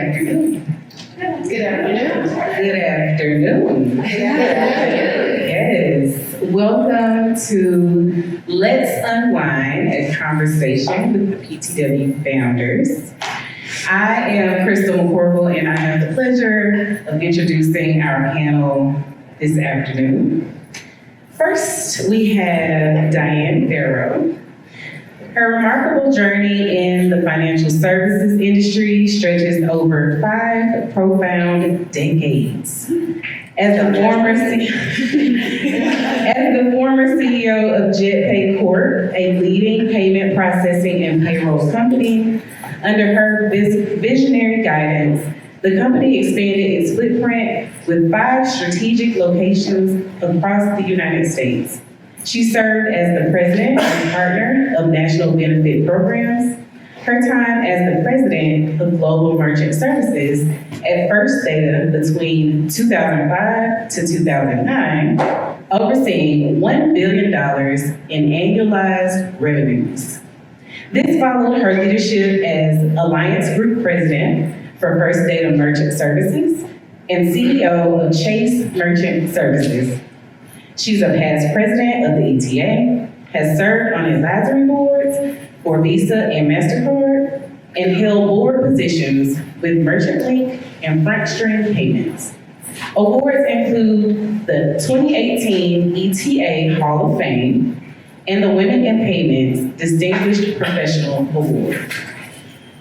afternoon. Good afternoon. Good afternoon. Yes. Welcome to Let's Unwine, a conversation with the PTW founders. I am Crystal McCorville, and I have the pleasure of introducing our panel this afternoon. First, we have Diane Faro. Her remarkable journey in the financial services industry stretches over 5 profound decades. As the former CEO of JetPay Corp., a leading payment processing and payroll company, under her visionary guidance, the company expanded its footprint with 5 strategic locations across the United States. She served as the president and partner of National Benefit Programs. Her time as the president of Global Merchant Services at First Data between 2005 to 2009, overseeing $1 billion in annualized revenues. This followed her leadership as Alliance Group President for First Data Merchant Services and CEO of Chase Merchant Services. She's a past president of the ETA, has served on advisory boards for Visa and MasterCard, and held board positions with MerchantLink and FrontStream Payments. Awards include the 2018 ETA Hall of Fame and the Women in Payments Distinguished Professional Award.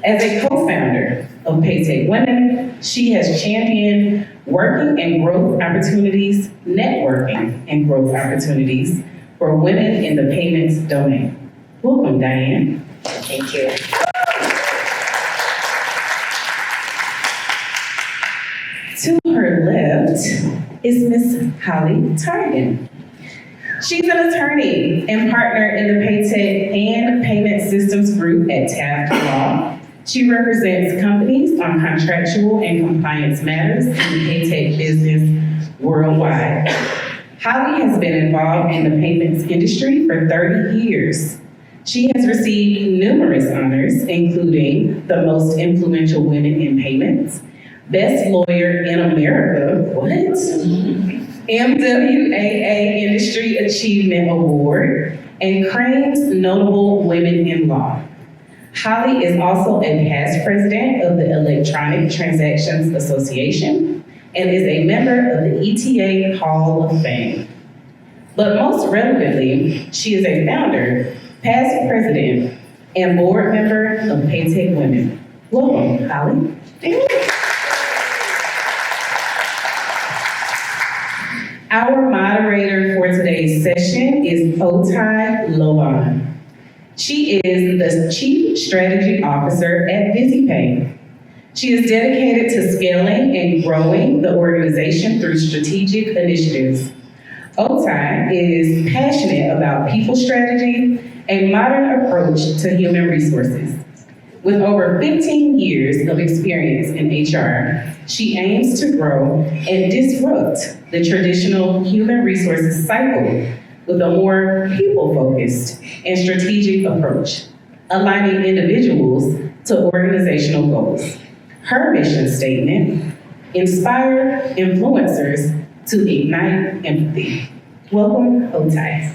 As a co-founder of PayTech Women, she has championed working and growth opportunities, networking and growth opportunities for women in the payments domain. Welcome, Diane. Thank you. To her left is Miss Holli Targan. She's an attorney and partner in the PayTech and Payment Systems Group at Taft Law. She represents companies on contractual and compliance matters in the PayTech business worldwide. Holli has been involved in the payments industry for 30 years. She has received numerous honors, including the Most Influential Women in Payments, Best Lawyer in America, MWAA Industry Achievement Award, and Crane's Notable Women in Law. Holli is also a past president of the Electronic Transactions Association and is a member of the ETA Hall of Fame. But most relevantly, she is a founder, past president, and board member of PayTech Women. Welcome, Holli. Our moderator for today's session is Outhay Lovan. She is the Chief Strategy Officer at VizyPay. She is dedicated to scaling and growing the organization through strategic initiatives. Outhay is passionate about people strategy, a modern approach to human resources. With over 15 years of experience in HR, she aims to grow and disrupt the traditional human resources cycle with a more people-focused and strategic approach, aligning individuals to organizational goals. Her mission statement: inspire influencers to ignite empathy. Welcome, Outhay.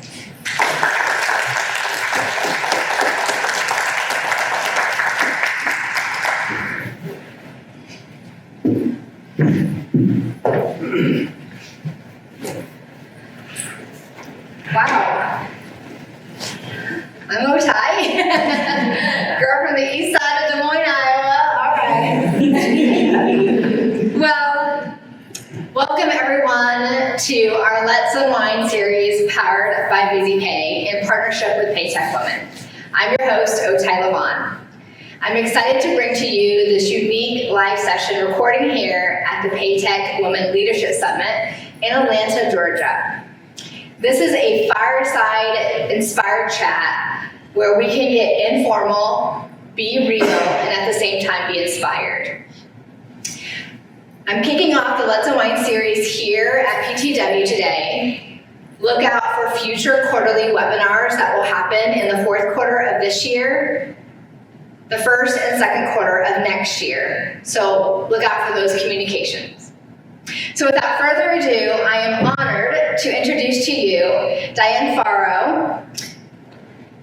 Wow. I'm Outhay, girl from the east side of Des Moines, Iowa. All right. Well, welcome everyone to our Let's Unwine series powered by VizyPay in partnership with PayTech Women. I'm your host, Outhay Lovan. I'm excited to bring to you this unique live session recording here at the PayTech Women Leadership Summit in Atlanta, Georgia. This is a fireside-inspired chat where we can get informal, be real, and at the same time be inspired. I'm kicking off the Let's Unwine series here at PTW today. Look out for future quarterly webinars that will happen in the 4th quarter of this year. the first and second quarter of next year. So look out for those communications. So without further ado, I am honored to introduce to you Diane Faro,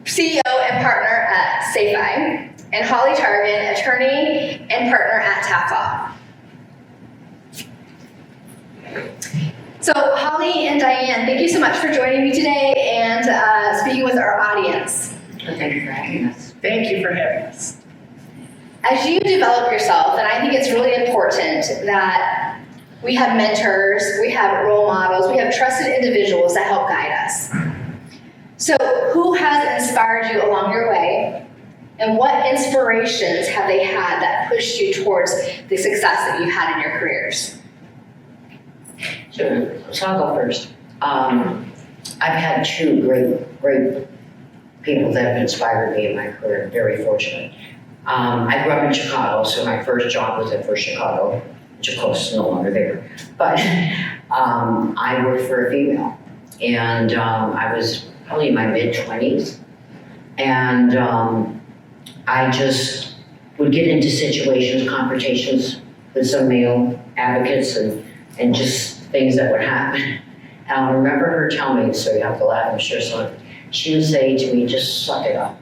CEO and partner at Savify, and Holli Targan, attorney and partner at Taft Law. So Holli and Diane, thank you so much for joining me today and speaking with our audience. Thank you for having us. Thank you for having us. As you develop yourself, and I think it's really important that we have mentors, we have role models, we have trusted individuals that help guide us. So who has inspired you along your way? And what inspirations have they had that pushed you towards the success that you've had in your careers? So I'll go first. I've had two great people that have inspired me in my career. Very fortunate. I grew up in Chicago, so my first job was at First Chicago, which of course is no longer there. But I worked for a female, and I was probably in my mid-20s, and I just would get into situations, confrontations with some male advocates, and just things that would happen. And I remember her telling me, so you have to laugh, I'm sure, so she would say to me, just suck it up.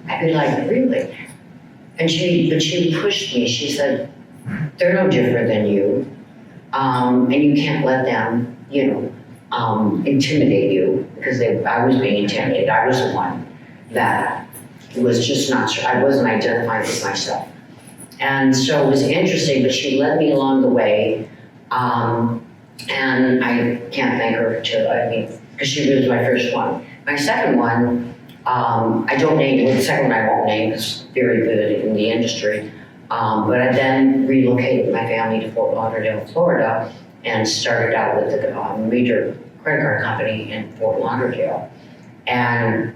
I'd be like, really? And she pushed me. She said, they're no different than you, and you can't let them, intimidate you, because I was being intimidated. I was the one that was just not sure. I wasn't identifying with myself. And so it was interesting, but she led me along the way, and I can't thank her because she was my first one. My second one, I don't name, the second one I won't name, because very good in the industry. But I then relocated my family to Fort Lauderdale, Florida, and started out with a major credit card company in Fort Lauderdale. And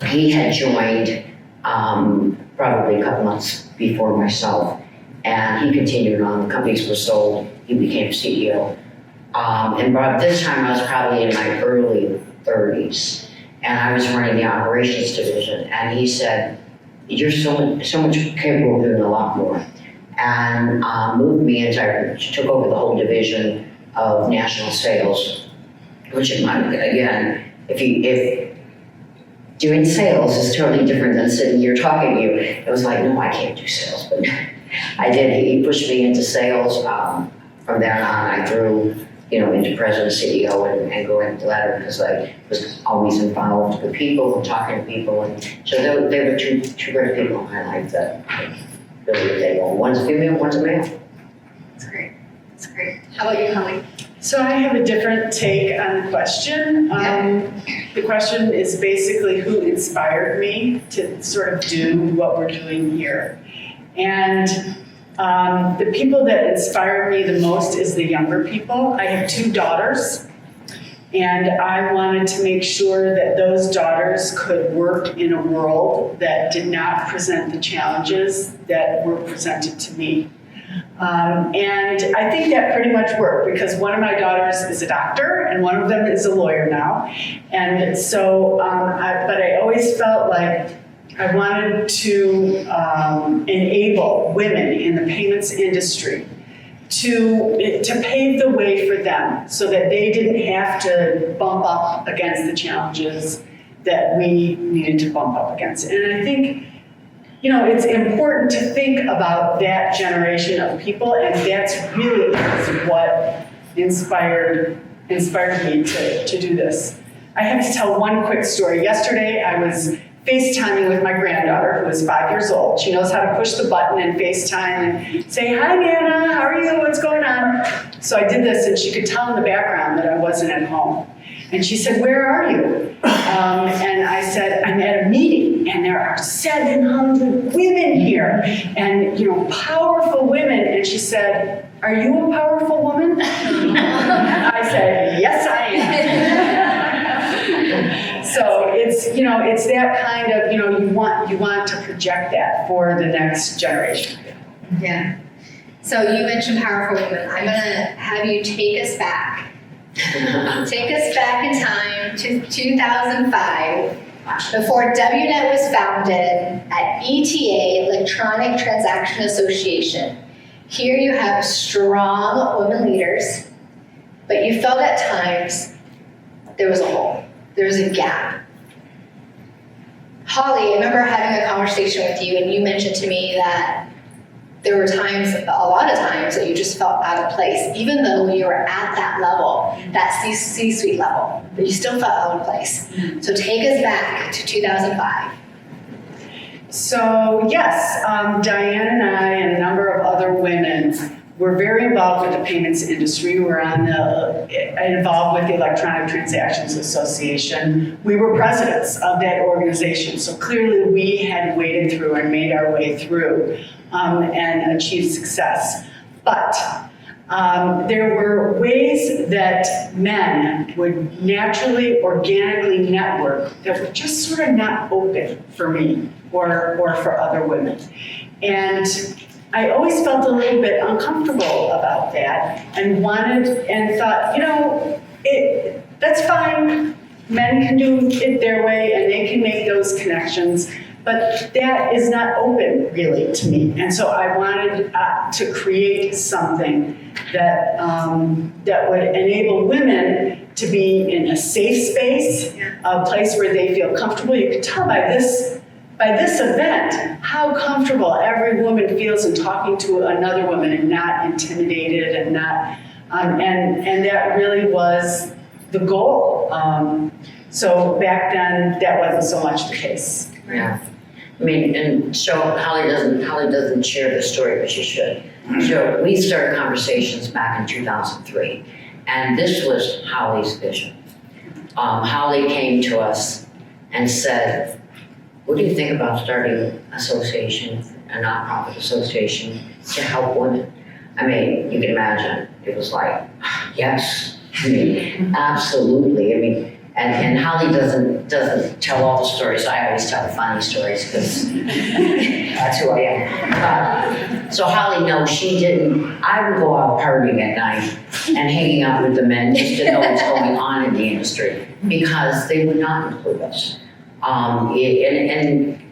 he had joined probably a couple months before myself, and he continued on. The companies were sold. He became CEO. And by this time, I was probably in my early 30s, and I was running the operations division. And he said, "You're so much capable of doing a lot more," and moved me into. I took over the whole division of national sales, which again, if doing sales is totally different than sitting here talking to you. It was like, no, I can't do sales, but I did. He pushed me into sales. From then on, I grew, into president, CEO, and going the ladder, because I was always involved with people and talking to people. And so they were two great people in my life that really they were. One's a female, one's a male. That's great. That's great. How about you, Holli? So I have a different take on the question. The question is basically who inspired me to sort of do what we're doing here. And the people that inspire me the most is the younger people. I have two daughters, and I wanted to make sure that those daughters could work in a world that did not present the challenges that were presented to me. And I think that pretty much worked, because one of my daughters is a doctor and one of them is a lawyer now. And so, but I always felt like I wanted to enable women in the payments industry to pave the way for them, so that they didn't have to bump up against the challenges that we needed to bump up against. And I think, it's important to think about that generation of people, and that's really what inspired me to do this. I have to tell one quick story. Yesterday, I was FaceTiming with my granddaughter, who is 5 years old. She knows how to push the button and FaceTime and say, "Hi, Nana, how are you? What's going on?" So I did this, and she could tell in the background that I wasn't at home. And she said, "Where are you?" And I said, "I'm at a meeting, and there are 700 women here, and powerful women." And she said, "Are you a powerful woman?" I said, "Yes, I am." So it's that kind of you want to project that for the next generation. Yeah. So you mentioned powerful women. I'm gonna have you take us back. Take us back in time to 2005 Before WNET was founded at ETA, Electronic Transaction Association. Here you have strong women leaders, but you felt at times there was a hole, there was a gap. Holli, I remember having a conversation with you and you mentioned to me that there were times, a lot of times, that you just felt out of place, even though you were at that level, that C-suite level, but you still felt out of place. So take us back to 2005. So yes, Diane and I and a number of other women were very involved with the payments industry. We're involved with the Electronic Transactions Association. We were presidents of that organization, so clearly we had waded through and made our way through and achieved success. But there were ways that men would naturally, organically network that were just sort of not open for me or for other women. And I always felt a little bit uncomfortable about that and thought, that's fine. Men can do it their way and they can make those connections, but that is not open really to me. And so I wanted to create something that would enable women to be in a safe space, a place where they feel comfortable. You can tell by this event how comfortable every woman feels in talking to another woman and not intimidated and not, and that really was the goal. So back then, that wasn't so much the case. Yeah. I mean, and so Holli doesn't share the story, but she should. So we started conversations back in 2003, and this was Holli's vision. Holli came to us and said, what do you think about starting an association, a nonprofit association to help women? I mean, you can imagine, it was like, yes, I mean, absolutely. I mean, and Holli doesn't tell all the stories. I always tell the funny stories because that's who I am. So Holli, no, she didn't. I would go out partying at night and hanging out with the men just to know what's going on in the industry because they would not include us. And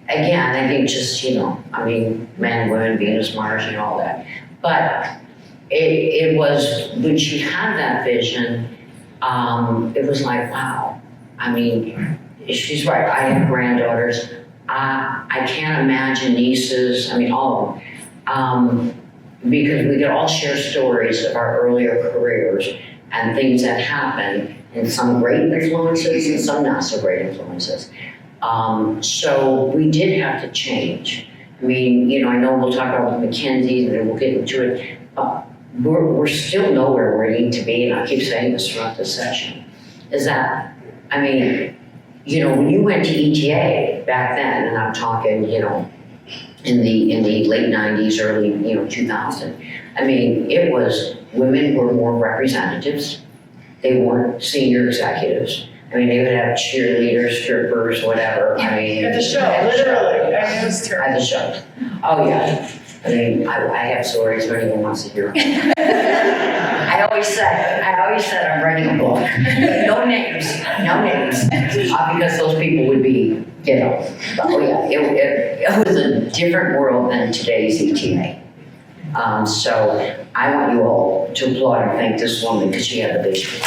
again, I think just, men, women, Venus, Mars, and all that. But it was, when she had that vision, it was like, wow. I mean, she's right. I have granddaughters. I can't imagine nieces. I mean, all of them. Because we could all share stories of our earlier careers and things that happened, and some great influences and some not so great influences. So we did have to change. I mean, I know we'll talk about McKinsey and then we'll get into it. We're still nowhere where we need to be, and I keep saying this throughout the session, is that, I mean, when you went to ETA back then, and I'm talking, in the late 90s, early, 2000, I mean, it was, women were more representatives. They weren't senior executives. I mean, they would have cheerleaders, strippers, whatever. I mean, At the show, literally. I mean, it was terrible. At the show. Oh, yeah. I mean, I have stories if anyone wants to hear them. I always said I'm writing a book. No names, because those people would be, oh yeah, it was a different world than today's ETA. So I want you all to applaud and thank this woman because she had the vision.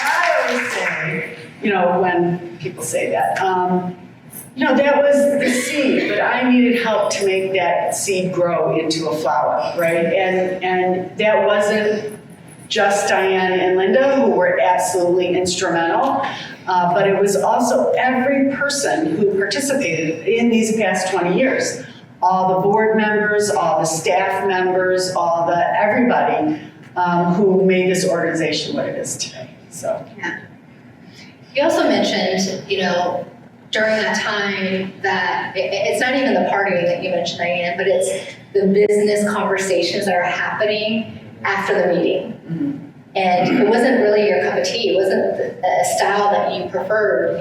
I always say, when people say that, that was the seed, but I needed help to make that seed grow into a flower, right? And that wasn't just Diane and Linda, who were absolutely instrumental, but it was also every person who participated in these past 20 years. All the board members, all the staff members, everybody who made this organization what it is today, so. Yeah. You also mentioned, during that time that it's not even the partying that you mentioned, Diane, but it's the business conversations that are happening after the meeting. Mm-hmm. And it wasn't really your cup of tea. It wasn't a style that you preferred,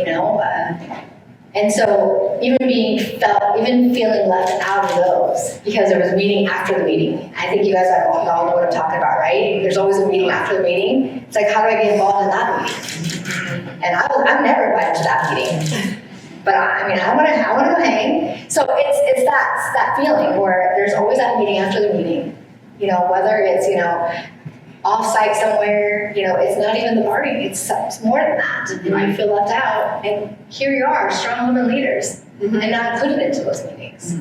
And so even feeling left out of those, because there was a meeting after the meeting. I think you guys all know what I'm talking about, right? There's always a meeting after the meeting. It's like, how do I get involved in that meeting? And I'm never invited to that meeting. But I want to go hang. So it's that feeling where there's always that meeting after the meeting. You know, whether it's, you know, off-site somewhere, you know, it's not even the party, it's more than that. You might feel left out, and here you are, strong women leaders, and not included into those meetings.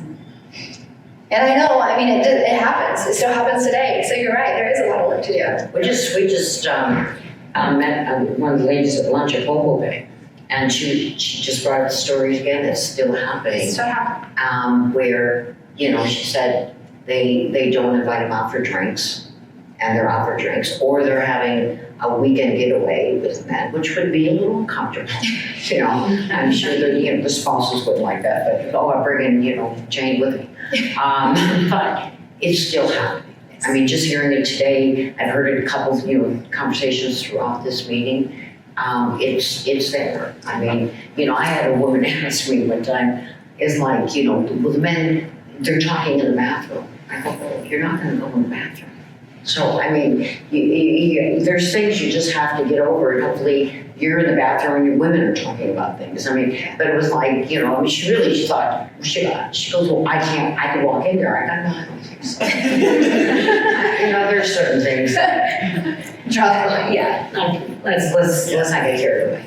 And I know, it happens, it still happens today, so you're right, there is a lot of work to do. We just met one of the ladies at lunch at Hobo Bay, and she just brought up the stories again, it's still happening. It's still happening. Where, you know, she said they don't invite them out for drinks, and they're out for drinks, or they're having a weekend getaway with men, which would be a little uncomfortable. You know, I'm sure that, you know, the spouses wouldn't like that, but I'm bringing, you know, Jane with me. But it's still happening. I mean, just hearing it today, I've heard it a couple of, you know, conversations throughout this meeting. It's there. I mean, you know, I had a woman ask me one time, it's like, you know, with men, they're talking in the bathroom. I go, well, you're not gonna go in the bathroom. So, I mean, there's things you just have to get over, and hopefully you're in the bathroom and your women are talking about things. I mean, but it was like, you know, I mean, she thought, she goes, well, I can walk in there. I go, no, I don't think so. You know, there's certain things. Draw the line, yeah. Let's not get carried away.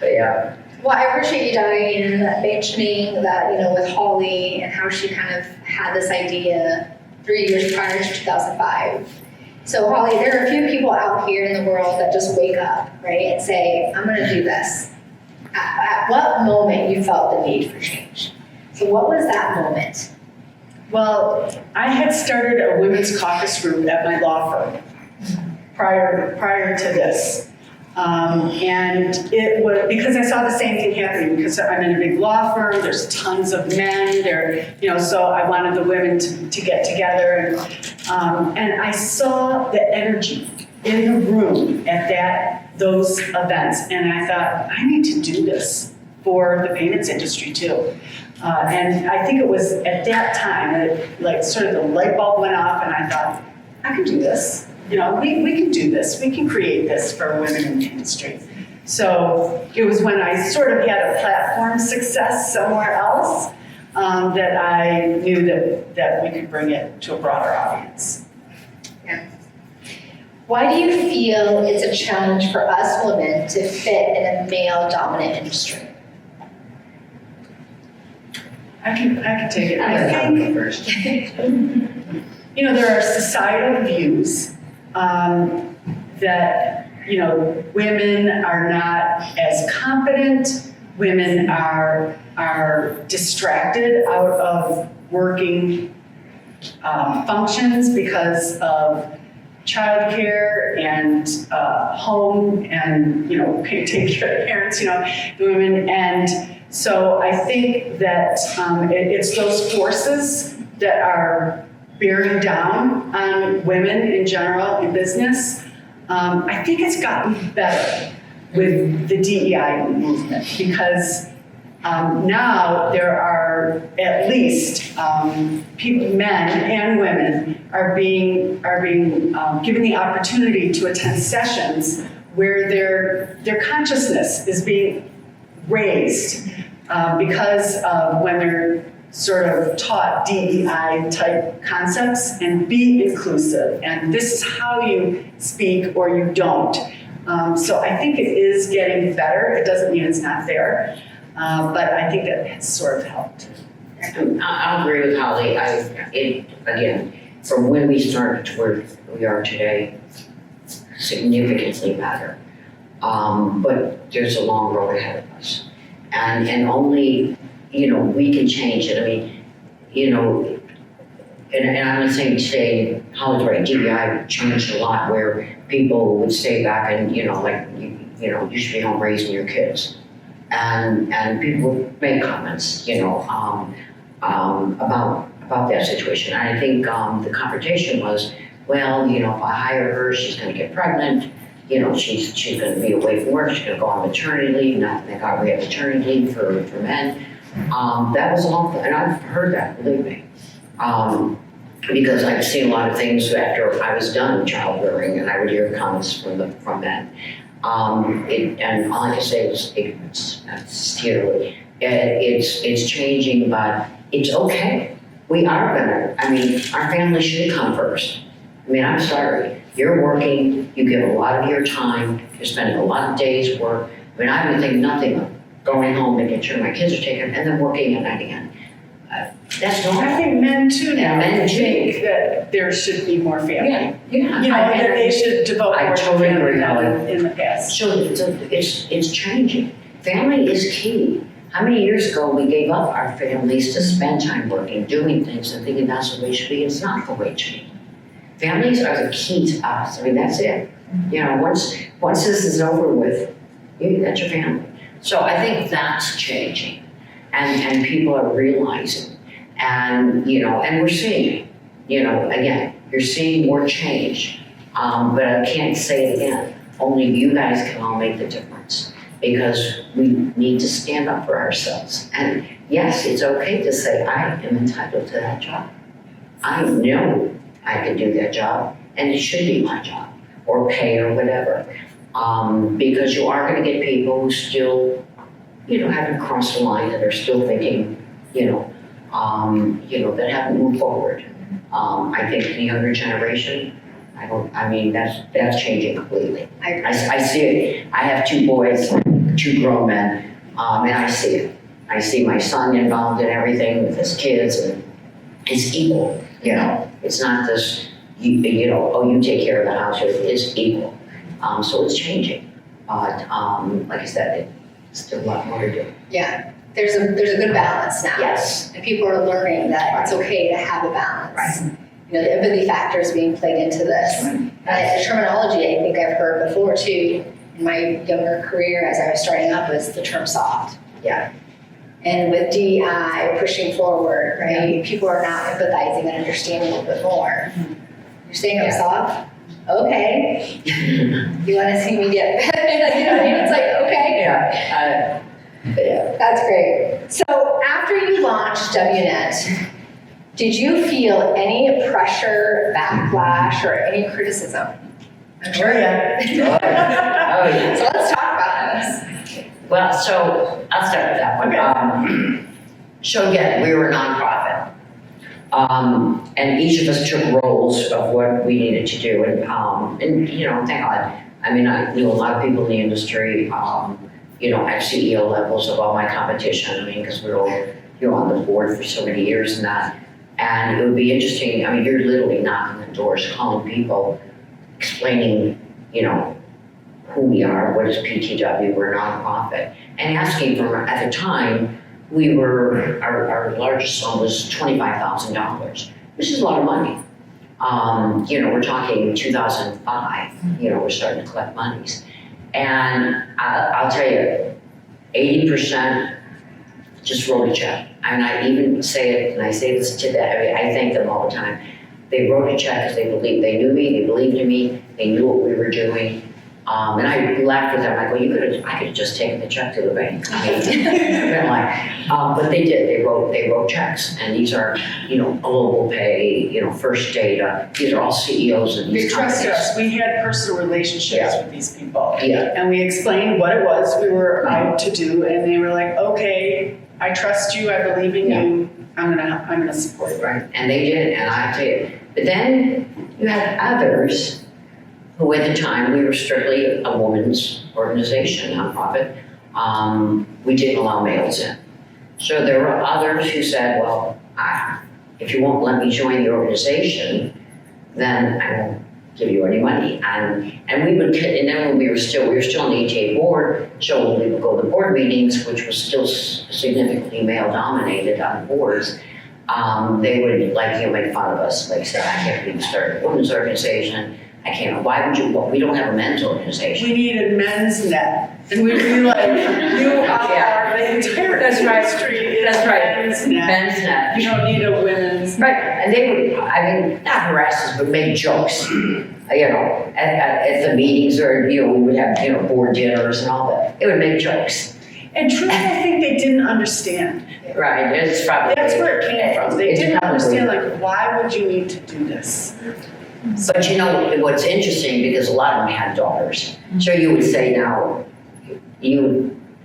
But yeah. Well, I appreciate you, Diane, mentioning that, you know, with Holli and how she kind of had this idea 3 years prior to 2005. So Holli, there are a few people out here in the world that just wake up, right, and say, I'm gonna do this. At what moment you felt the need for change? So what was that moment? Well, I had started a women's caucus group at my law firm prior to this. And it was because I saw the same thing happening, because I'm in a big law firm, there's tons of men there, you know, so I wanted the women to get together, and I saw the energy in the room at those events, and I thought, I need to do this for the payments industry too. And I think it was at that time that, like, sort of the light bulb went off, and I thought, I can do this. You know, we can do this. We can create this for women in the industry. So it was when I sort of had a platform success somewhere else that I knew that we could bring it to a broader audience. Yeah. Why do you feel it's a challenge for us women to fit in a male-dominant industry? I can take it. I I'll think, go first. you know, there are societal views that, you know, women are not as competent, women are distracted out of working functions because of childcare and home and, you know, take care of parents, you know, the women. And so I think that it's those forces that are bearing down on women in general in business. I think it's gotten better with the DEI movement, because now there are at least people, men and women, are being given the opportunity to attend sessions where their consciousness is being raised because of when they're sort of taught DEI type concepts, and be inclusive, and this is how you speak or you don't. So I think it is getting better. It doesn't mean it's not there, but I think that has sort of helped. I'll agree with Holli. Again, from when we started to where we are today, significantly better. But there's a long road ahead of us. And only, you know, we can change it. I mean, you know, and I'm not saying today, Holli's right, DEI changed a lot where people would stay back and, you know, like, you know, you should be home raising your kids. And people would make comments, you know, about that situation. And I think the confrontation was, well, you know, if I hire her, she's gonna get pregnant. she's gonna be away from work, she's gonna go on maternity leave, not thank God we have maternity leave for men. That was awful, and I've heard that, believe me. Because I've seen a lot of things after I was done with childbearing, and I would hear comments from men. And all I can say is ignorance, that's scary. It's changing, but it's okay. We are gonna, our family should come first. I'm sorry, you're working, you give a lot of your time, you're spending a lot of days work. I would think nothing of going home, making sure my kids are taken, and then working at night again. That's normal. I think men too now Men too. think that there should be more family. Yeah. That they should devote I more totally to family agree, Holly. than in the past. So it's changing. Family is key. How many years ago we gave up our families to spend time working, doing things, and thinking that's the way it should be? It's not the way it should be. Families are the key to us. That's it. Once this is over with, that's your family. So I think that's changing, and people are realizing, and we're seeing it. Again, you're seeing more change, but I can't say it again. Only you guys can all make the difference, because we need to stand up for ourselves. And yes, it's okay to say I am entitled to that job. I know I can do that job, and it should be my job, or pay, or whatever. Because you are going to get people who still, haven't crossed the line, that are still thinking, that haven't moved forward. I think the younger generation, that's changing completely. I see it. I have 2 boys, 2 grown men, and I see it. I see my son involved in everything with his kids, and it's equal. It's not this, you take care of the house. It's equal. So it's changing. But like I said, it's still a lot more to do. Yeah, there's a good balance now. Yes. And people are learning that it's okay to have a balance. Right. The empathy factor is being played into this. Right. The terminology I think I've heard before too, in my younger career as I was starting up, was the term soft. Yeah. And with DEI pushing forward, right, people are now empathizing and understanding a little bit more. You're saying I'm soft? Okay. You want to see me get it's like, okay. Yeah. That's great. So after you launched WNet, did you feel any pressure, backlash, or any criticism? I'm sure. Oh, yeah. So let's talk about this. Well, so I'll start with that one. Okay. So again, we were a nonprofit. And each of us took roles of what we needed to do. And thank God. I knew a lot of people in the industry, at CEO levels of all my competition. Because we were all, on the board for so many years and that. And it would be interesting. You're literally knocking on doors, calling people, explaining, who we are, what is PTW, we're a nonprofit, and asking for, at the time, our largest sum was $25,000, which is a lot of money. We're talking 2005, we're starting to collect monies. And I'll tell you, 80% just wrote a check. And I even say it, and I say this to them, I thank them all the time. They wrote a check because they knew me, they believed in me, they knew what we were doing. And I laughed with them. I go, I could have just taken the check to the bank. But they did. They wrote checks, and these are, Global Pay, First Data. These are all CEOs of They these companies. trusted us. We had personal relationships with these people. Yeah. And we explained what it was we were out to do, and they were like, okay, I trust you, I believe in you, I'm gonna support you. Right, and they did, and I tell you. But then you had others who at the time, we were strictly a women's organization, nonprofit. We didn't allow males in. So there were others who said, well, if you won't let me join the organization, then I won't give you any money. And we would, and then when we were still on the Outhay board, so when we would go to board meetings, which was still significantly male dominated on boards, they would make fun of us, say, I can't believe you started a women's organization. I can't, why would you, well, we don't have a men's organization. We need a men's net, and we'd be like, you are, Yeah. the entire That's right. industry is That's right. men's net. Men's net. You don't need a women's. Right, and they would, I mean, not harass us, but make jokes, at the meetings, or, we would have, board dinners and all that. They would make jokes. And truly, I think they didn't understand. Right, it's probably. That's where it came from. They It's didn't probably- understand, like, why would you need to do this? But what's interesting, because a lot of them had daughters. So you would say now,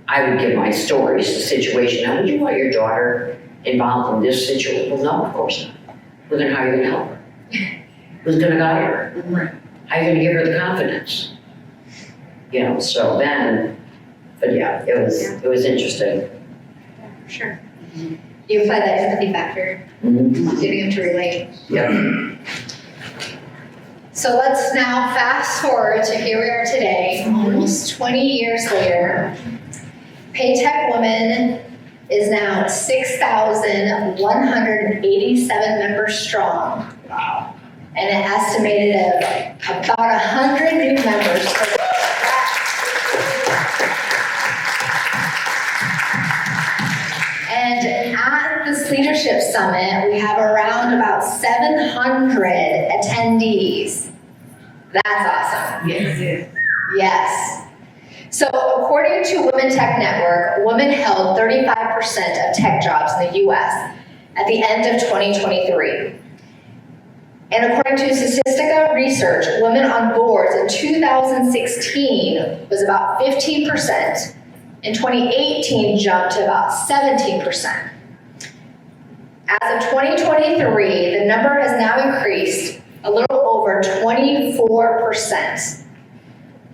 I would give my stories, the situation. Now, would you want your daughter involved in this situation? Well, no, of course not. Well, then how are you gonna help her? Who's gonna guide her? Right. How are you gonna give her the confidence? So then, but yeah, it was interesting. Sure. You apply that empathy factor, Mhm. getting them to relate. Yeah. So let's now fast forward to here we are today, almost 20 years later. PayTech Women is now 6,187 members strong. Wow. And an estimated of about 100 new members per day. And at this leadership summit, we have around about 700 attendees. That's awesome. Yes. Yes. So according to Women Tech Network, women held 35% of tech jobs in the US at the end of 2023. And according to Statistica Research, women on boards in 2016 was about 15%. In 2018, jumped to about 17%. As of 2023, the number has now increased a little over 24%.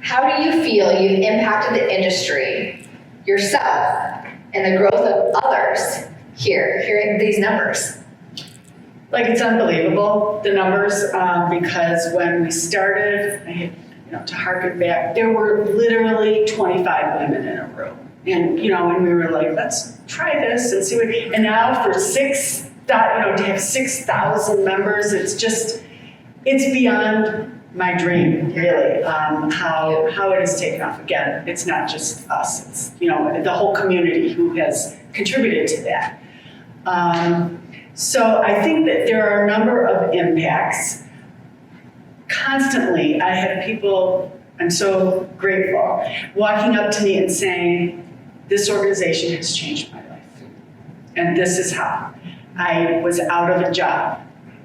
How do you feel you've impacted the industry, yourself, and the growth of others here, hearing these numbers? Like, it's unbelievable, the numbers, because when we started, to harken back, there were literally 25 women in a room. And, and we were like, let's try this and see what, and now for to have 6,000 members, it's beyond my dream, really, how it has taken off. Again, it's not just us, it's, the whole community who has contributed to that. So I think that there are a number of impacts. Constantly, I have people, I'm so grateful, walking up to me and saying, this organization has changed my life. And this is how. I was out of a job.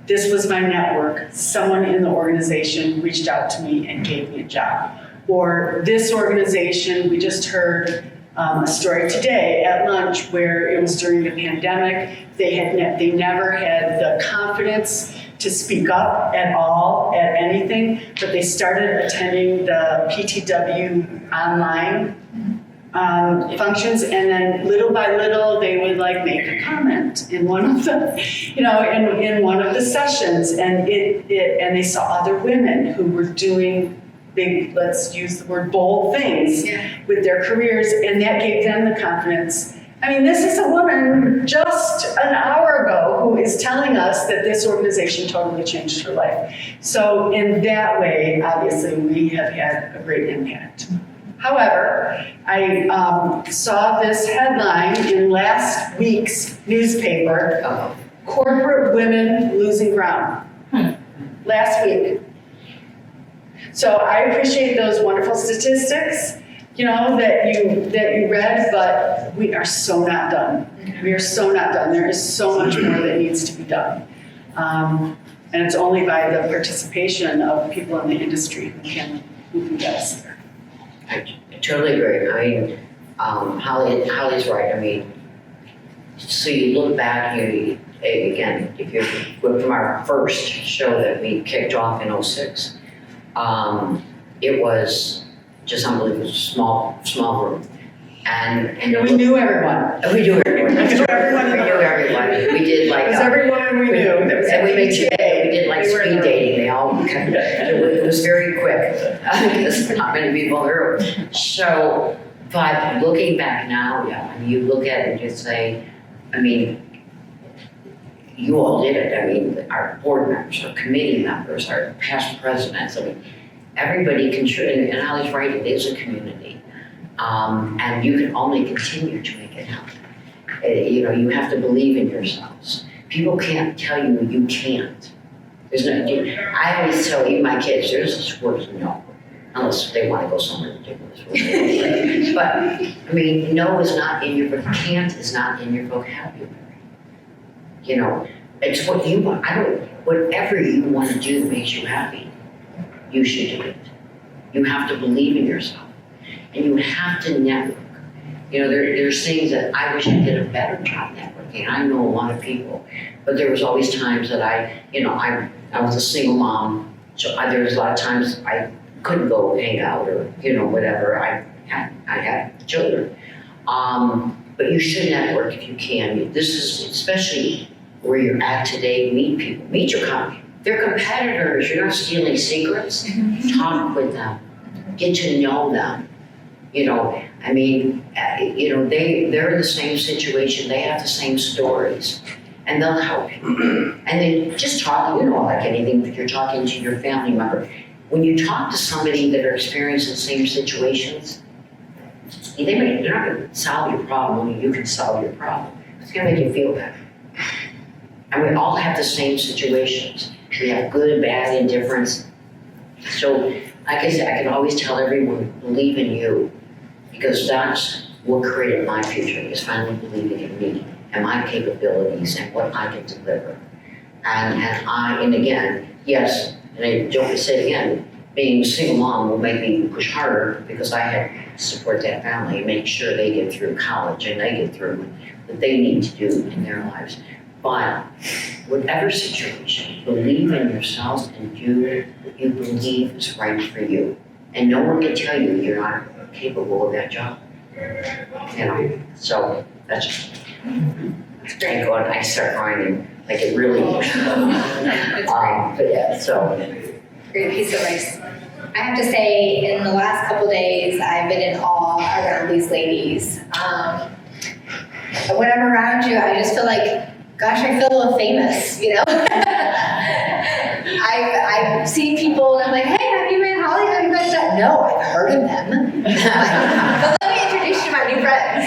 This was my network. Someone in the organization reached out to me and gave me a job. Or this organization, we just heard a story today at lunch where it was during the pandemic. They never had the confidence to speak up at all at anything, but they started attending the PTW online functions, and then little by little they would make a comment in one of the, in one of the sessions, and and they saw other women who were doing big, let's use the word bold things with their careers, and that gave them the confidence. I mean, this is a woman just an hour ago who is telling us that this organization totally changed her life. So in that way, obviously, we have had a great impact. However, I saw this headline in last week's newspaper, corporate women losing ground, last week. So I appreciate those wonderful statistics, that you read, but we are so not done. We are so not done. There is so much more that needs to be done. And it's only by the participation of people in the industry who can get us there. I totally agree. I mean, Holli's right. I mean, so you look back, again, if you're from our first show that we kicked off in 2006, it was just unbelievable, small room. And we knew everyone. We knew everyone. We knew everyone. We knew everyone. We did It was everyone we knew. And we made sure we did speed dating. They all it was very quick because not many people in the room. So, but looking back now, I mean, you look at it and you say, I mean, you all did it. I mean, our board members, our committee members, our past presidents, I mean, everybody contributed, and Holli's right, it is a community. And you can only continue to make it happen. You know, you have to believe in yourselves. People can't tell you you can't. There's no, I always tell even my kids, there's this word no, unless they want to go somewhere ridiculous. But, I mean, no is not in your, can't is not in your vocabulary. You know, it's what you want. Whatever you want to do that makes you happy, you should do it. You have to believe in yourself. And you have to network. You know, there's things that I wish I did a better job networking. I know a lot of people, but there was always times that I was a single mom, so there was a lot of times I couldn't go hang out or, you know, whatever. I had children. But you should network if you can. This is especially where you're at today. Meet people. Meet your they're competitors. You're not stealing secrets. Talk with them. Get to know them. You know, I mean, you know, they're in the same situation. They have the same stories, and they'll help you. And then just talk. You know, like anything, if you're talking to your family member, when you talk to somebody that are experiencing the same situations, they're not going to solve your problem. Only you can solve your problem. It's going to make you feel better. And we all have the same situations. We have good, bad, indifference. So, like I said, I can always tell everyone, believe in you, because that's what created my future, is finally believing in me and my capabilities and what I can deliver. And again, yes, and I don't say it again, being a single mom will make me push harder because I had to support that family and make sure they get through college and they get through what they need to do in their lives. But whatever situation, believe in yourselves and do what you believe is right for you. And no one can tell you you're not capable of that job. You know, so that's just, thank God I start crying like it really but yeah, so. Great piece of advice. I have to say, in the last couple days, I've been in awe around these ladies. When I'm around you, I just feel like, gosh, I feel a little famous, you know? I've seen people and I'm like, hey, have you met Holli? Have you met that? No, I've heard of them. But let me introduce you to my new friends.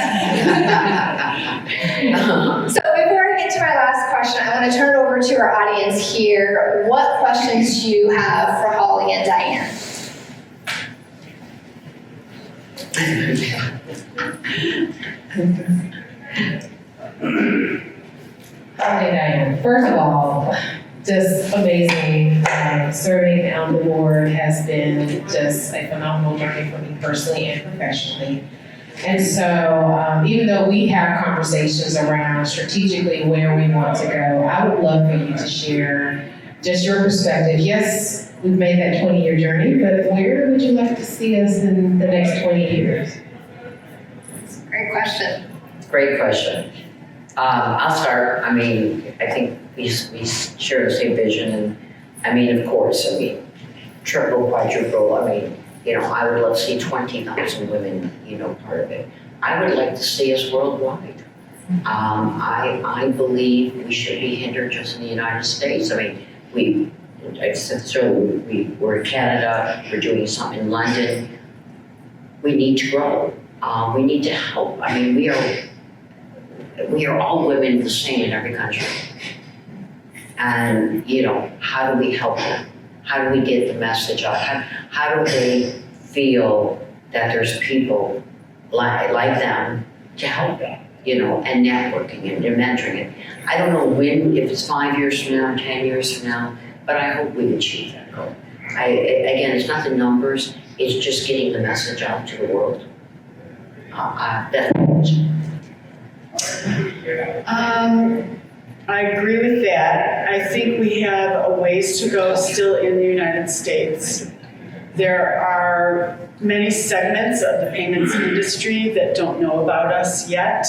So before I get to my last question, I want to turn it over to our audience here. What questions do you have for Holli and Diane? Hi, Diane. First of all, just amazing. Serving on the board has been just a phenomenal journey for me personally and professionally. And so even though we have conversations around strategically where we want to go, I would love for you to share just your perspective. Yes, we've made that 20-year journey, but where would you like to see us in the next 20 years? Great question. Great question. I'll start. I mean, I think we share the same vision, and I mean, of course, I mean, triple, quadruple. I mean, you know, I would love to see 20,000 women, you know, part of it. I would like to see us worldwide. I believe we should be hindered just in the United States. I mean, we're in Canada. We're doing something in London. We need to grow. We need to help. I mean, we are all women the same in every country. And, you know, how do we help them? How do we get the message out? How do they feel that there's people like them to help them, you know, and networking and mentoring it? I don't know when, if it's 5 years from now, 10 years from now, but I hope we achieve that goal. Again, it's not the numbers, it's just getting the message out to the world. I agree with that. I think we have a ways to go still in the United States. There are many segments of the payments industry that don't know about us yet.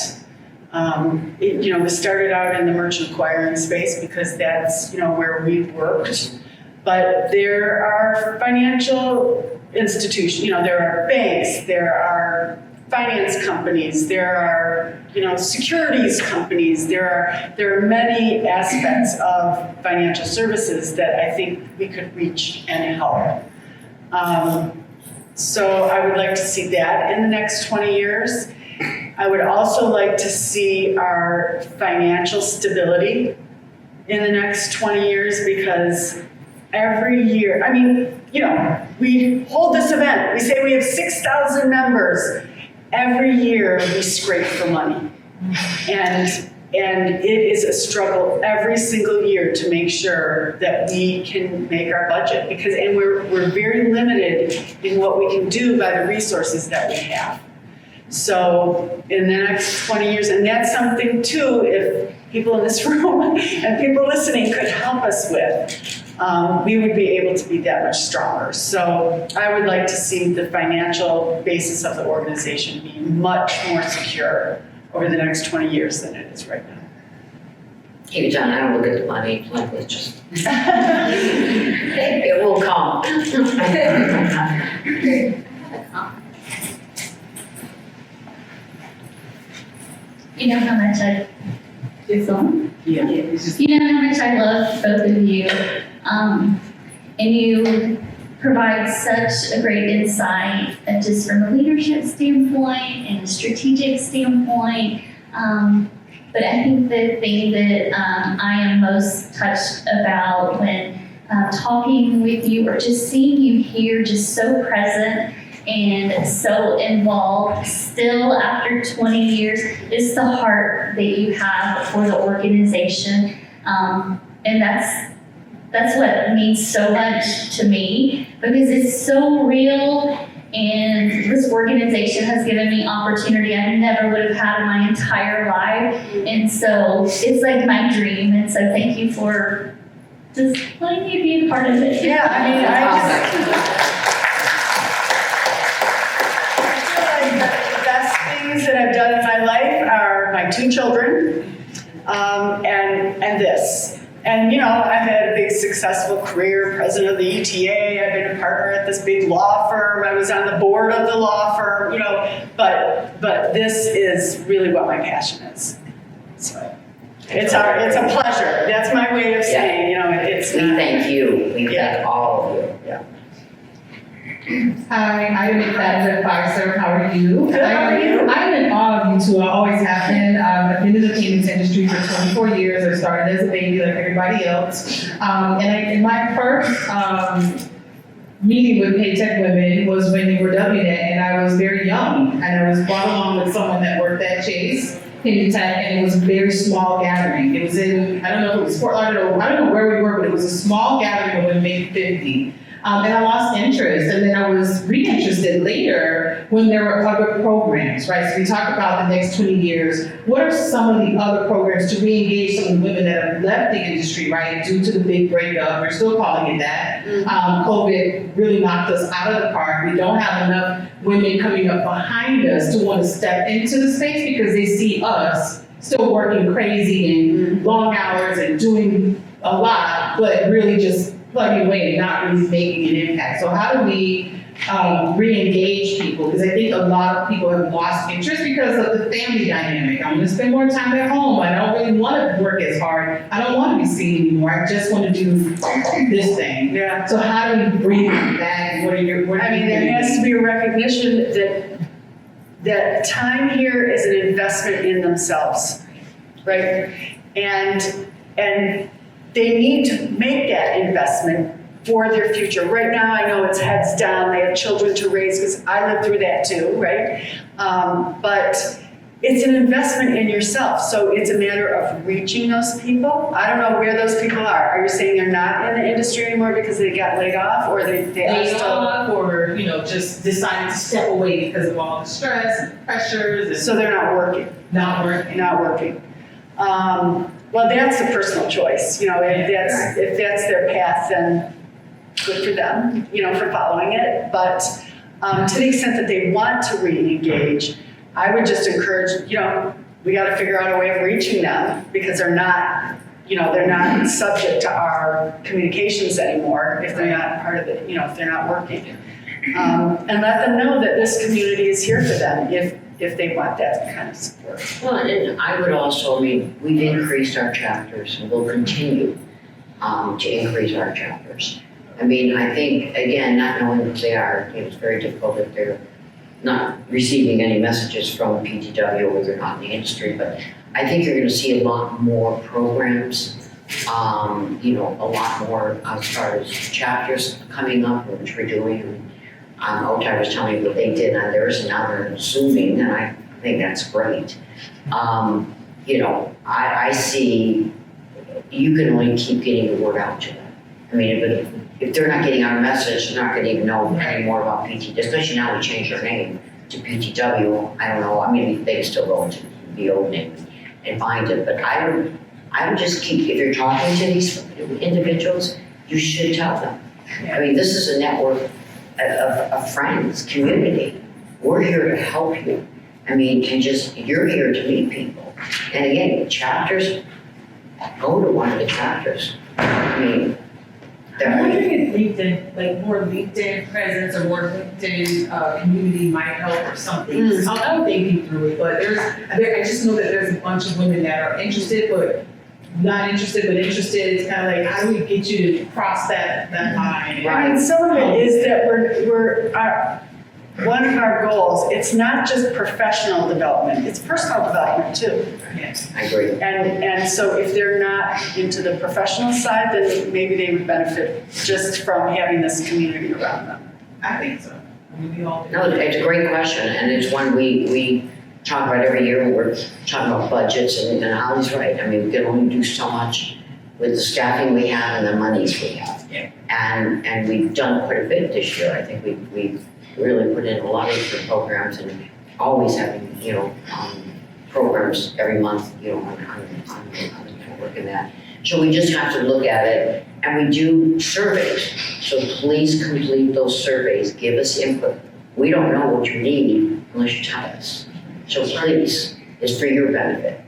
We started out in the merchant acquiring space because that's, where we've worked. But there are financial institutions, there are banks, there are finance companies, there are, securities companies, there are many aspects of financial services that I think we could reach and help. So I would like to see that in the next 20 years. I would also like to see our financial stability in the next 20 years, because every year, we hold this event, we say we have 6,000 members. Every year we scrape for money. And it is a struggle every single year to make sure that we can make our budget, and we're very limited in what we can do by the resources that we have. So in the next 20 years, and that's something too, if people in this room and people listening could help us with, we would be able to be that much stronger. So I would like to see the financial basis of the organization be much more secure over the next 20 years than it is right now. Hey, John, I don't look at the money, like it's just, it will come. You know how much I, it's on? Yeah. You know how much I love both of you. And you provide such a great insight, just from a leadership standpoint and a strategic standpoint. But I think the thing that I am most touched about when talking with you, or just seeing you here, just so present and so involved still after 20 years, is the heart that you have for the organization. And that's what means so much to me, because it's so real, and this organization has given me opportunity I never would have had in my entire life. And so it's like my dream. And so thank you for just letting me be a part of it. Yeah, I mean, I feel like the best things that I've done in my life are my 2 children, and this. And I've had a big successful career, president of the ETA, I've been a partner at this big law firm, I was on the board of the law firm, but this is really what my passion is. So it's a pleasure. That's my way of saying, it's We thank you, we Yeah. thank all of you. Yeah. Hi, I'm at Fireside. How are you? Good, how are you? I'm in awe of you two. I always have been. I've been in the payments industry for 24 years. I started as a baby like everybody else. In my first meeting with PayTech Women was when you were WNet, and I was very young. And I was brought along with someone that worked at Chase PayTech, and it was a very small gathering. It was in, I don't know if it was Fort Lauderdale, I don't know where we were, but it was a small gathering of maybe 50. And I lost interest, and then I was reinterested later when there were other programs, right? So we talk about the next 20 years. What are some of the other programs to re-engage some of the women that have left the industry, right? Due to the big breakup, we're still calling it that. COVID really knocked us out of the park. We don't have enough women coming up behind us to want to step into the space because they see us still working crazy and long hours and doing a lot, but really just plugging away and not really making an impact. So how do we re-engage people? Because I think a lot of people have lost interest because of the family dynamic. I'm gonna spend more time at home. I don't really want to work as hard. I don't want to be seen anymore. I just want to do this thing. Yeah. So how do we bring it back? There has to be a recognition that time here is an investment in themselves, right? And they need to make that investment for their future. Right now, I know it's heads down, they have children to raise, because I lived through that too, right? But it's an investment in yourself, so it's a matter of reaching those people. I don't know where those people are. Are you saying they're not in the industry anymore because they got laid off, or they are still? Off, or just decided to step away because of all the stress and pressures. And So they're not working. not working. Not working. Well, that's a personal choice. If that's their path, then good for them, for following it. But to the extent that they want to re-engage, I would just encourage, we got to figure out a way of reaching them, because they're not subject to our communications anymore if they're not part of it, if they're not working. And let them know that this community is here for them if they want that kind of support. Well, and I would also, I mean, we've increased our chapters and will continue to increase our chapters. I mean, I think, again, not knowing what they are, it's very difficult if they're not receiving any messages from PTW or they're not in the industry, but I think you're gonna see a lot more programs, a lot more as far as chapters coming up, which we're doing. Outhay was telling me what they did on theirs, and now they're Zooming, and I think that's great. I see you can only keep getting the word out to them. I mean, if they're not getting our message, they're not gonna even know any more about PT, especially now we changed our name to PTW. I don't know, I mean, they can still go into the old name and find it, but I would just keep, if you're talking to these individuals, you should tell them. I mean, this is a network of friends, community. We're here to help you. I mean, you're here to meet people. And again, chapters, go to one of the chapters. I mean, I'm wondering if LinkedIn, like more LinkedIn presence or more LinkedIn community might help or something. I'm thinking through it, but I just know that there's a bunch of women that are interested, but not interested, but interested. It's kind of like, how do we get you to cross that line? I mean, some of it is that one of our goals, it's not just professional development, it's personal development too. Yes. I agree. And so if they're not into the professional side, then maybe they would benefit just from having this community around them. I think so. I mean, we all do. No, it's a great question, and it's one we talk about every year when we're talking about budgets, and Holli's right. I mean, we can only do so much with the staffing we have and the monies we have. Yeah. And we've done quite a bit this year. I think we've really put in a lot of different programs and always having, programs every month, on network and that. So we just have to look at it, and we do surveys. So please complete those surveys, give us input. We don't know what you need unless you tell us. So please, it's for your benefit.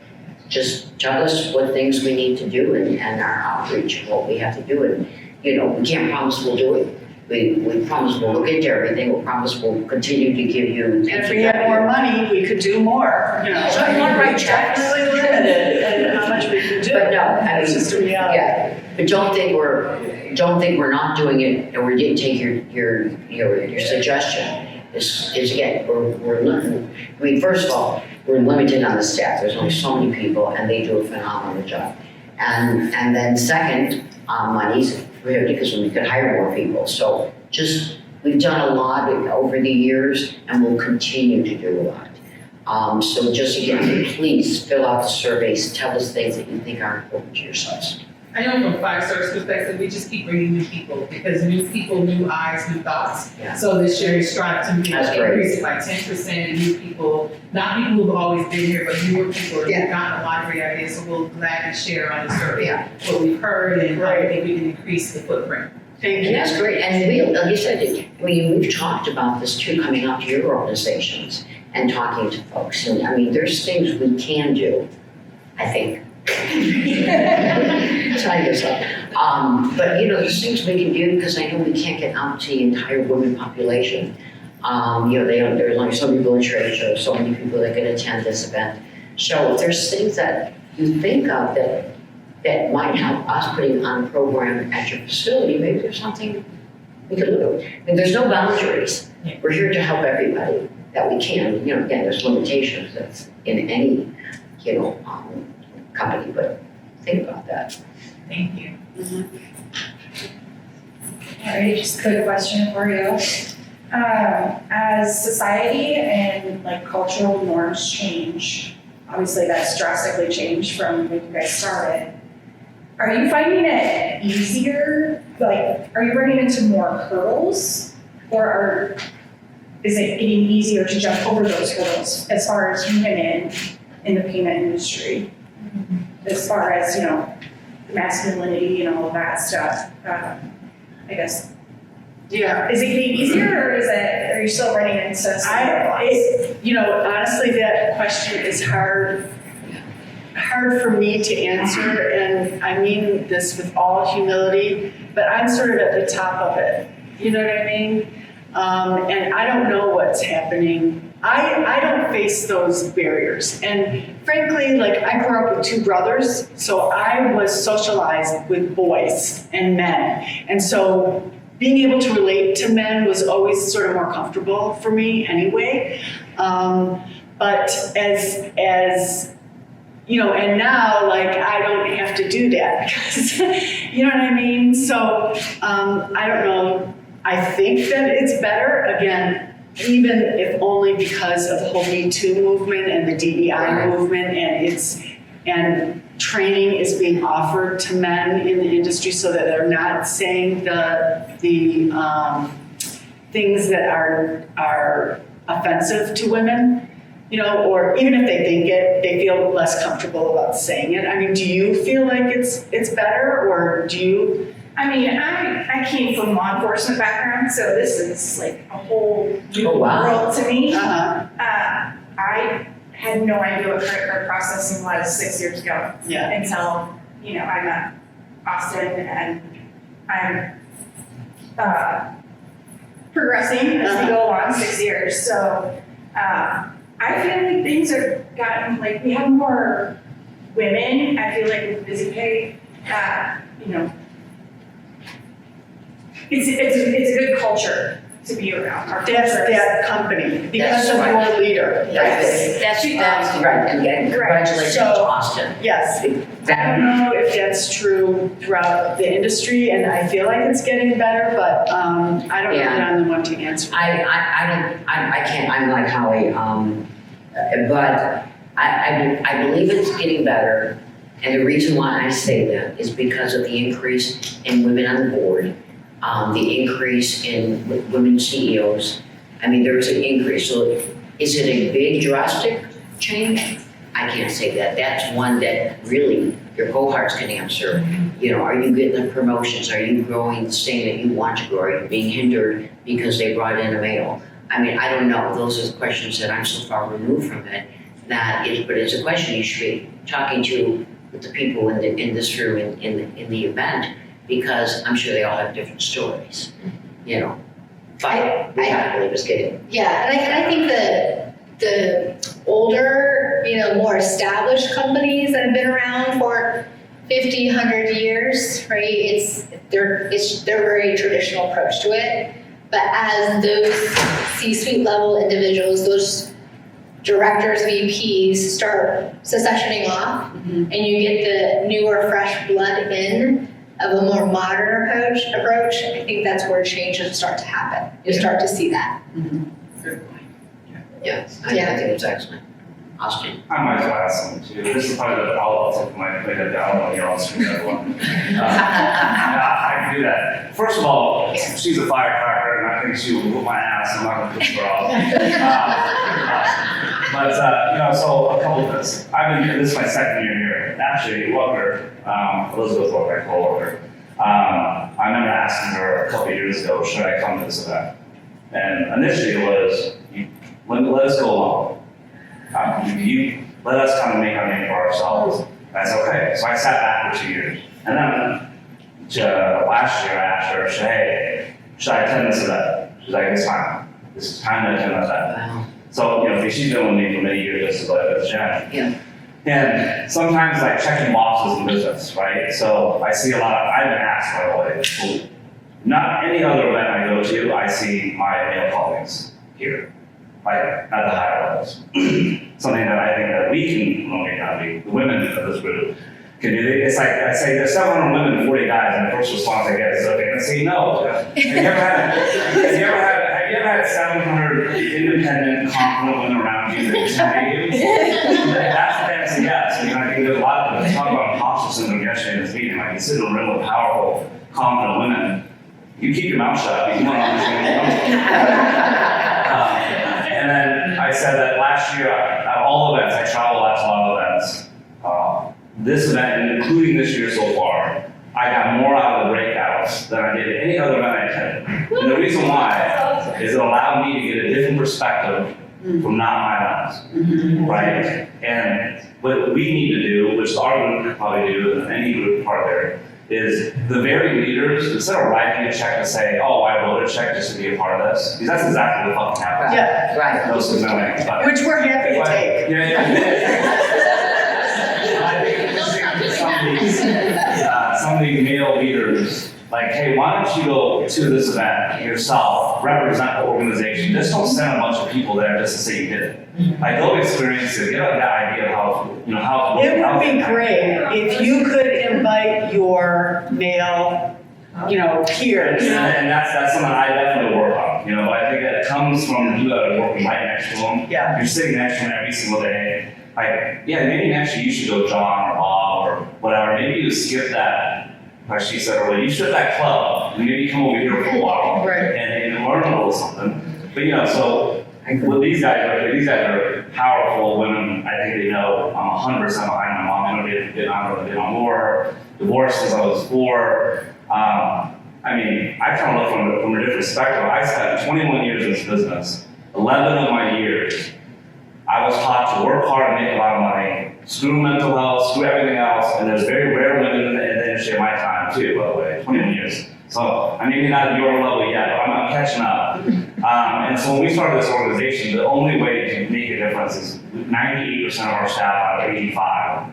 Just tell us what things we need to do and our outreach and what we have to do. And, we can't promise we'll do it. We promise we'll look into everything. We promise we'll continue to give you. And if we had more money, we could do more, So you want to write It's checks? definitely limited in how much we can do. But no, I It's mean, just a reality. yeah. But don't think we're not doing it, and we didn't take your suggestion. Is again, we're limited. I mean, first of all, we're limited on the staff. There's only so many people, and they do a phenomenal job. And then second, money's prohibited because we could hire more people. So we've done a lot over the years, and we'll continue to do a lot. So just again, please fill out the surveys. Tell us things that you think are important to yourselves. I know from Fireside's perspective, we just keep bringing new people because new people, new eyes, new thoughts. Yeah. So this year is trying to That's great. increase it by 10%, new people, not people who've always been here, but newer people who've gotten a lot of great ideas. So we'll gladly share on the survey what we've heard and how we think we can increase the footprint. Thank And you. that's great, and like you said, we've talked about this too, coming out to your organizations and talking to folks, and I mean, there's things we can do, I think. Try this out. But there's things we can do, because I know we can't get out to the entire women population. There's only so many people in trade shows, so many people that can attend this event. So if there's things that you think of that might help us putting on a program at your facility, maybe there's something we could look at. I mean, there's no boundaries. Yeah. We're here to help everybody that we can. Again, there's limitations that's in any, company, but think about that. Thank you. Alright, just a quick question for you. As society and cultural norms change, obviously that's drastically changed from when you guys started. Are you finding it easier? Are you running into more hurdles? Or is it getting easier to jump over those hurdles as far as women in the payment industry? As far as, masculinity and all of that stuff, I guess. Yeah. Is it getting easier or are you still running into some roadblocks? Honestly, that question is hard for me to answer, and I mean this with all humility, but I'm sort of at the top of it. You know what I mean? And I don't know what's happening. I don't face those barriers. And frankly, like I grew up with two brothers, so I was socialized with boys and men. And so being able to relate to men was always sort of more comfortable for me anyway. But as you know, and now like I don't have to do that because, you know what I mean? So I don't know. I think that it's better, again, even if only because of the whole Me Too movement and the DEI movement, and training is being offered to men in the industry so that they're not saying the things that are offensive to women, you know, or even if they think it, they feel less comfortable about saying it. I mean, do you feel like it's better, or do you? I mean, I came from law enforcement background, so this is like a whole new world to me. I had no idea what credit card processing was 6 years ago. Yeah. Until, you know, I met Austin, and I'm progressing as we go along 6 years. So I feel like things have gotten, like, we have more women. I feel like with VizyPay, you know, it's a good culture to be around. Our That's culture is- that company, because of That's your leader. Yes, that's right, and again, congratulations to So- Austin. Yes. I don't know if that's true throughout the industry, and I feel like it's getting better, but I don't know that I'm the one to answer. I can't, I'm like Holly, but I believe it's getting better. And the reason why I say that is because of the increase in women on the board, the increase in women CEOs. I mean, there's an increase. So is it a big drastic change? I can't say that. That's one that really your cohorts can answer. You know, are you getting the promotions? Are you growing the same that you want to grow? Are you being hindered because they brought in a male? I mean, I don't know. Those are the questions that I'm so far removed from it. But it's a question you should be talking to with the people in this room in the event, because I'm sure they all have different stories. You know, but we have to believe it's getting. Yeah, and I think the older, you know, more established companies that have been around for 50, 100 years, right? It's their very traditional approach to it. But as those C-suite level individuals, those directors, VPs start secessioning off, and you get the newer, fresh blood in of a more modern approach, I think that's where changes start to happen. You start to see that. Yeah, I think it's excellent. Austin. I might as well ask something too. This is probably the follow-up to my plate down on y'all screen everyone. I can do that. First of all, she's a firecracker, and I think she will whoop my ass. I'm not gonna push her off. You know, so a couple of this. This is my second year here. Actually, Walker, Elizabeth Walker, my co-worker. I remember asking her a couple of years ago, should I come to this event? And initially it was, let us go along. You let us kind of make our name for ourselves. That's okay. So I sat back for 2 years. And then last year I asked her, hey, should I attend this event? She's like, it's fine. It's time to attend that event. Wow. So, you know, she's been with me for many years, just as Jen. Yeah. And sometimes like checking boxes in business, right? So I see a lot of, I've been asked, by the way, so not any other event I go to, I see my male colleagues here, like at the higher levels. Something that I think that we can, well, maybe not we, the women of this group can do. It's like, I say there's 700 women and 40 guys, and the first response I get is, okay, I say no. Have you ever had 700 independent, confident women around you that tell you? That's the fancy yes. I mean, I think there's a lot of, talk about imposter syndrome yesterday in this meeting. Like, you sit in a room with powerful, confident women, you keep your mouth shut, you don't understand. And then I said that last year, at all events, I travel out to a lot of events. This event, including this year so far, I got more out of the breakouts than I did any other event I attended. And the reason why is it allowed me to get a different perspective from not my lens, right? And what we need to do, which our group could probably do, and any group part there, is the very leaders, instead of writing a check to say, oh, I wrote a check just to be a part of this, because that's exactly what fucking happens. Yeah, Right. No, so no, but- which we're happy to take. Yeah. I think it's interesting for some of these male leaders, like, hey, why don't you go to this event yourself, represent the organization, just don't send a bunch of people there just to say you did it. Like, go experience it, get an idea of how, how It would be great if you could invite your male, peers. And that's something I definitely work on. I think it comes from you that are working right next to them. Yeah. You're sitting next to them every single day. Like, yeah, maybe next year you should go John or Bob or whatever. Maybe you skip that, like she said earlier, you skip that club. And maybe you come over here for a while. Right. And learn a little something. But so with these guys are powerful women. I think they know I'm 100% behind my mom. I've been on more divorced since I was 4. I kind of look from a different perspective. I spent 21 years in this business. 11 of my years, I was taught to work hard and make a lot of money, screw mental health, screw everything else, and there's very rare women in the industry of my time too, by the way, 21 years. So I'm maybe not at your level yet, but I'm catching up. And so when we started this organization, the only way to make a difference is 98% of our staff out of 85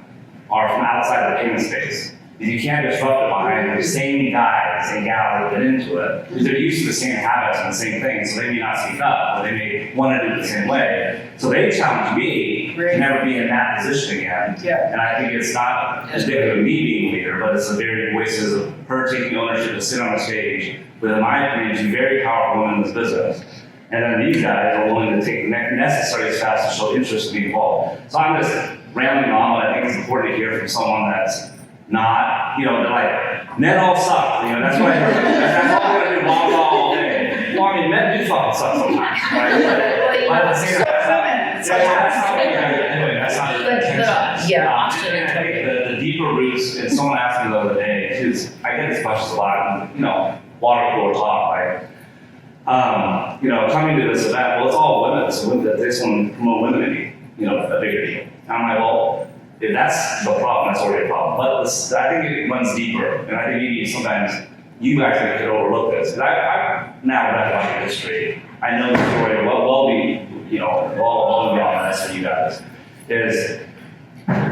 are from outside the payment space. You can't disrupt it behind the same guys and gals that get into it, because they're used to the same habits and the same things, so they may not speak up, or they may want to do it the same way. So they challenged me to never be in that position again. Yeah. And I think it's not as big of a me being leader, but it's the very voices of her taking ownership to sit on the stage with, in my opinion, 2 very powerful women in this business. And then these guys are willing to take necessary steps to show interest and be involved. So I'm just rambling on, but I think it's important to hear from someone that's not, they're like, men all suck, that's what I heard. That's all we're gonna do, all day. Well, men do fucking suck sometimes, right? But at the same time, that's not the intention. Yeah. I think the deeper roots, and someone asked me the other day, because I get these questions a lot, and, water cooler talk, like, coming to this event, well, it's all women, so they just want to promote women to be, a bigger deal. And I'm like, well, if that's the problem, that's already a problem. But I think it runs deeper, and I think maybe sometimes you guys could overlook this. Because I've now read about your history. I know the story well beyond this for you guys.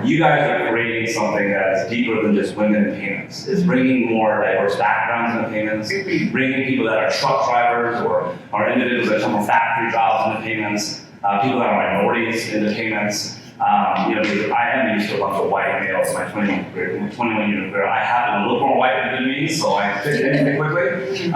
You guys are creating something that is deeper than just women in payments. It's bringing more diverse backgrounds in payments, bringing people that are truck drivers or individuals that come from factory jobs into payments, people that are minorities into payments. Because I am used to a bunch of white males in my 21 year career. I happen to look more white than me, so I fit in quickly. And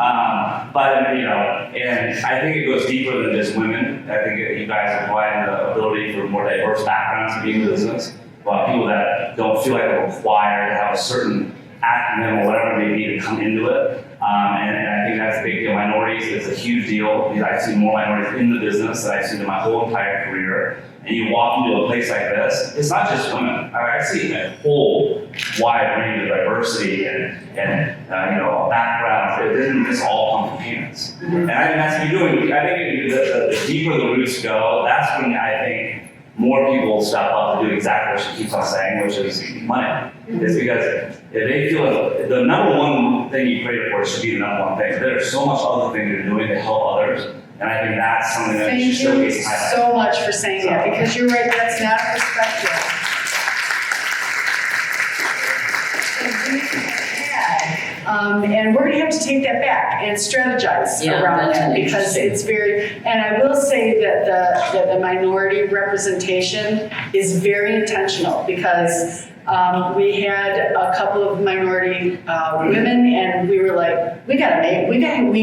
I think it goes deeper than just women. I think you guys are providing the ability for more diverse backgrounds to be in the business. People that don't feel like they're required to have a certain acronym or whatever it may be to come into it. And I think that's a big deal. Minorities is a huge deal. I've seen more minorities in the business than I've seen in my whole entire career. And you walk into a place like this, it's not just women. I see a whole wide range of diversity and backgrounds. It doesn't just all come from payments. And I think that's what you're doing. I think the deeper the roots go, that's when I think more people will step up and do exactly what she keeps on saying, which is money. It's because if they feel like the number one thing you create for should be the number one thing. There are so much other things you're doing to help others. And I think that's something that you should showcase and highlight. Thank you so much for saying that, because you're right, that's not a perspective. And we're gonna have to take that back and strategize around that, because it's very, and I will say that the minority representation is very intentional, because we had a couple of minority women, and we were like, we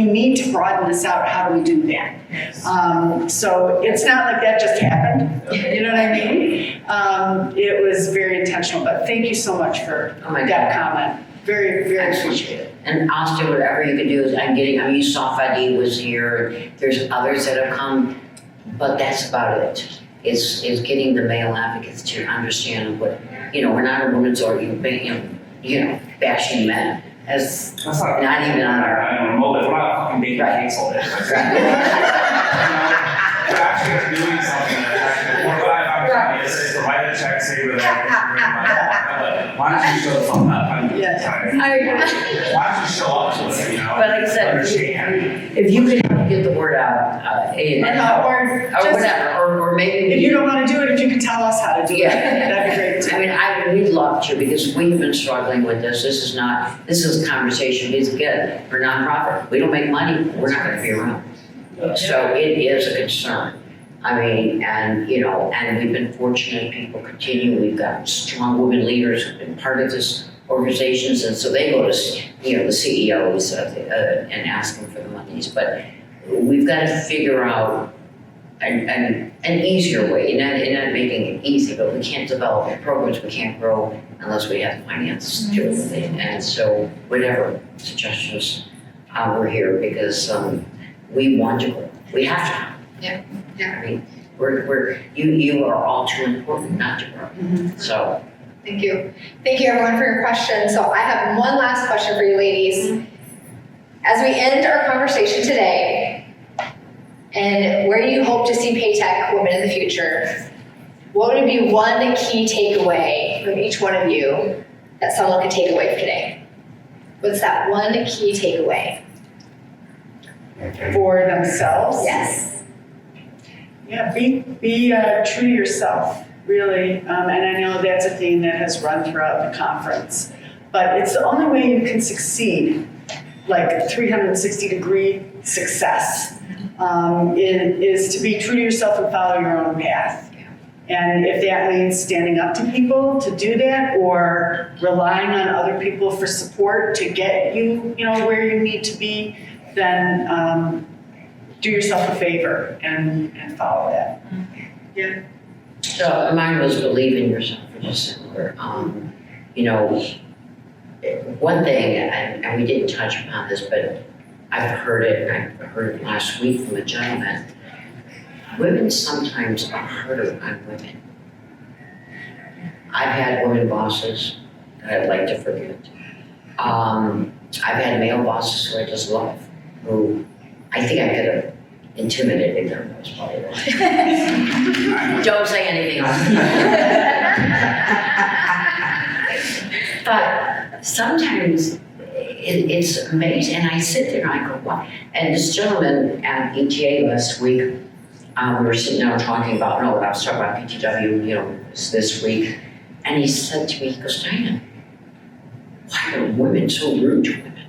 need to broaden this out. How do we do that? So it's not like that just happened. You know what I mean? It was very intentional. But thank you so much for that comment. Very, very appreciated. And I'll do whatever you can do. Savify was here. There's others that have come, but that's about it. It's getting the male advocates to understand what, we're not a women's organization, bashing men. That's not even on our. We're not fucking making cakes all day. We're actually doing something that's actually more than I is to write a check, say we're there, but Why don't you show the fuck up? I'm Yes. tired. I agree. Why don't you show up to us, you know? But like I said, Understand. if you could help get the word out, Or or just, whatever, or maybe. if you don't want to do it, if you could tell us how to do it, Yeah. that'd be great too. I mean, we'd love to, because we've been struggling with this. This is a conversation, because again, we're nonprofit. We don't make money, we're not gonna be around. So it is a concern. I mean, and we've been fortunate, people continue, we've got strong women leaders who've been part of this organizations, and so they go to, the CEOs and ask them for the monies. But we've got to figure out an easier way, and not making it easy, but we can't develop programs, we can't grow unless we have the finances to do it. And so whatever suggestions, we're here, because we want to grow, we have to. Yeah. I mean, you are all too important not to grow, so. Thank you. Thank you everyone for your questions. So I have one last question for you ladies. As we end our conversation today, and where you hope to see PayTech Women in the future, what would be one key takeaway from each one of you that someone could take away from today? What's that one key takeaway? For themselves? Yes. Yeah, be true to yourself, really. And I know that's a theme that has run throughout the conference. But it's the only way you can succeed, like a 360-degree success, is to be true to yourself and follow your own path. And if that means standing up to people to do that, or relying on other people for support to get you, where you need to be, then do yourself a favor and follow that. Yeah. So mine was believe in yourself, which is similar. One thing, and we didn't touch upon this, but I've heard it, and I heard it last week from a gentleman. Women sometimes are harder on women. I've had women bosses that I'd like to forget. I've had male bosses who I just love, who I think I could have intimidated them. That was probably wrong. Don't say anything else. But sometimes it's amazing, and I sit there and I go, wow. And this gentleman at ETA last week, we were sitting down talking about, I was talking about PTW, this week, and he said to me, he goes, Diane, why are women so rude to women?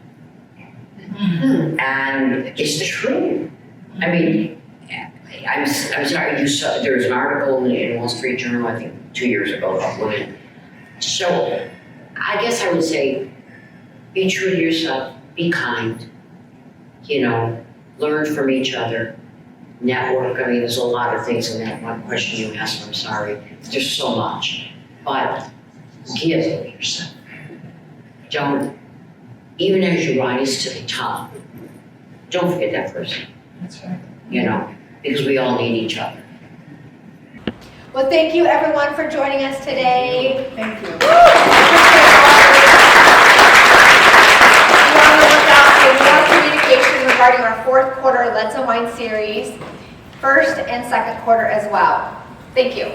Mm-hmm. And it's true. I mean, I'm sorry, you saw, there was an article in Wall Street Journal, I think 2 years ago, about women. So I guess I would say, be true to yourself, be kind, learn from each other, network. I mean, there's a lot of things in that one question you asked, I'm sorry. There's so much. But give of yourself. Don't, even as you rise to the top, don't forget that person. That's right. Because we all need each other. Well, thank you everyone for joining us today. Thank you. Be on the lookout for more communication regarding our fourth quarter Let's Unwine series, first and second quarter as well. Thank you.